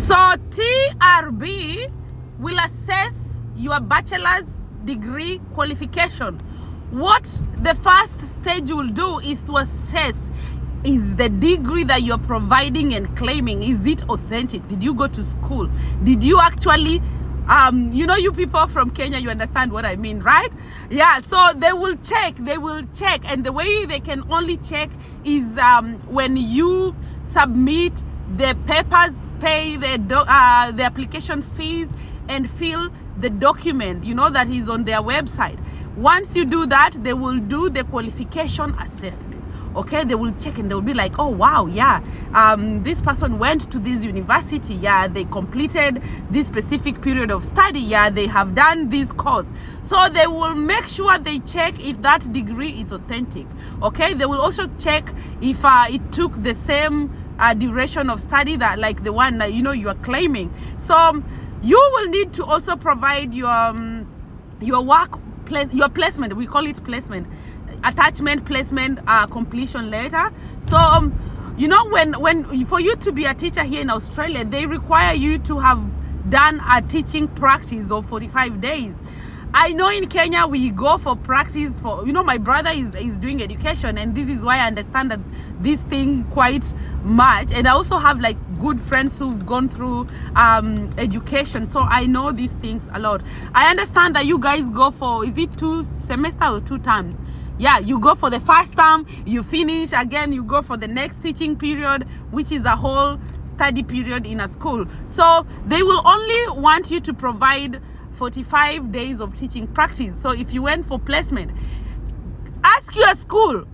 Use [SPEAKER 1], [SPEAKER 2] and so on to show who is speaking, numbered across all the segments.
[SPEAKER 1] So TRB will assess your bachelor's degree qualification. What the first stage will do is to assess, is the degree that you're providing and claiming, is it authentic? Did you go to school? Did you actually you people from Kenya, you understand what I mean, right? Yeah, so they will check, and the way they can only check is when you submit the papers, pay the application fees, and fill the document, that is on their website. Once you do that, they will do the qualification assessment. Okay, they will check and they'll be like, oh wow, yeah, this person went to this university, yeah, they completed this specific period of study, yeah, they have done this course. So they will make sure they check if that degree is authentic. Okay, they will also check if it took the same duration of study that like the one that you are claiming. So you will need to also provide your placement. We call it placement, attachment placement completion letter. So when for you to be a teacher here in Australia, they require you to have done a teaching practice of 45 days. I know in Kenya we go for practice for, my brother is doing education, and this is why I understand that this thing quite much. And I also have like good friends who've gone through education, so I know these things a lot. I understand that you guys go for, is it 2 semesters or 2 terms? Yeah, you go for the first term, you finish, again you go for the next teaching period, which is a whole study period in a school. So they will only want you to provide 45 days of teaching practice. So if you went for placement, ask your school.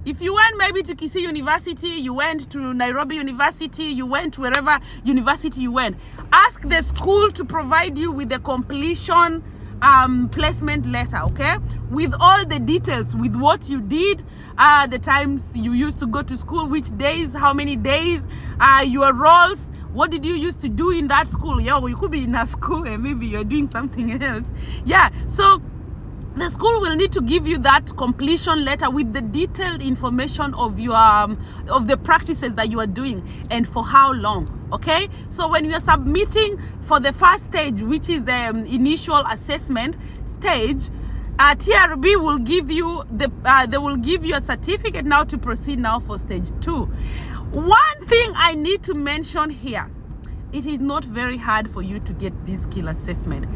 [SPEAKER 1] If you went maybe to Kisii University, you went to Nairobi University, you went to wherever university you went, ask the school to provide you with the completion placement letter, okay, with all the details, with what you did, the times you used to go to school, which days, how many days, your roles, what did you used to do in that school. Yeah, you could be in a school and maybe you're doing something else. Yeah, so the school will need to give you that completion letter with the detailed information of your of the practices that you are doing and for how long. Okay, so when you're submitting for the first stage, which is the initial assessment stage, TRB will give you they will give you a certificate now to proceed now for stage 2. One thing I need to mention here, it is not very hard for you to get this skill assessment.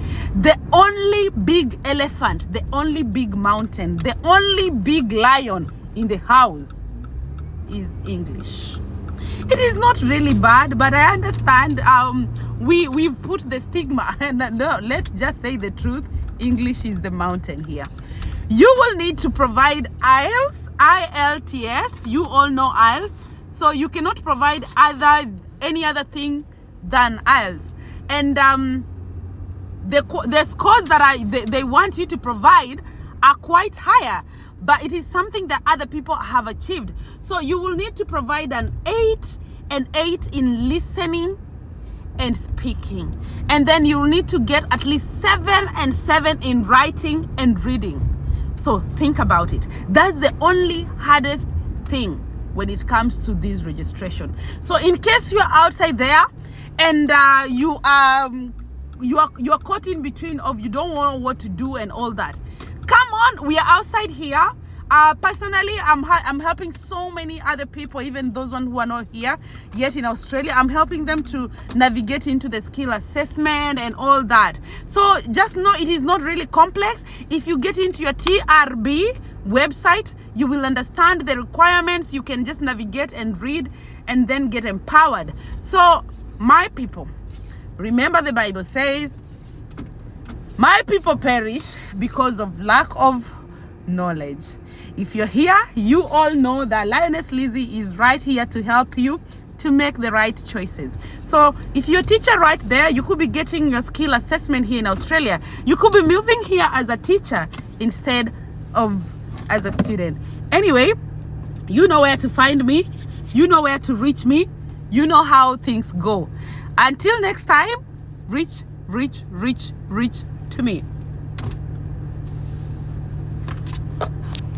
[SPEAKER 1] The only big elephant, the only big mountain, the only big lion in the house is English. It is not really bad, but I understand we've put the stigma, and no, let's just say the truth, English is the mountain here. You will need to provide IELTS, IELTS, you all know IELTS, so you cannot provide any other thing than IELTS. And the scores that they want you to provide are quite higher, but it is something that other people have achieved. So you will need to provide an 8 in listening and speaking, and then you will need to get at least 7 in writing and reading. So think about it. That's the only hardest thing when it comes to this registration. So in case you are outside there and you are caught in between of you don't know what to do and all that, come on, we are outside here. Personally, I'm helping so many other people, even those ones who are not here yet in Australia. I'm helping them to navigate into the skill assessment and all that. So just know it is not really complex. If you get into your TRB website, you will understand the requirements. You can just navigate and read and then get empowered. So my people, remember the Bible says, my people perish because of lack of knowledge. If you're here, you all know that Lioness Lizzie is right here to help you to make the right choices. So if you're a teacher right there, you could be getting your skill assessment here in Australia. You could be moving here as a teacher instead of as a student. Anyway, you know where to find me, you know where to reach me, you know how things go. Until next time, reach to me.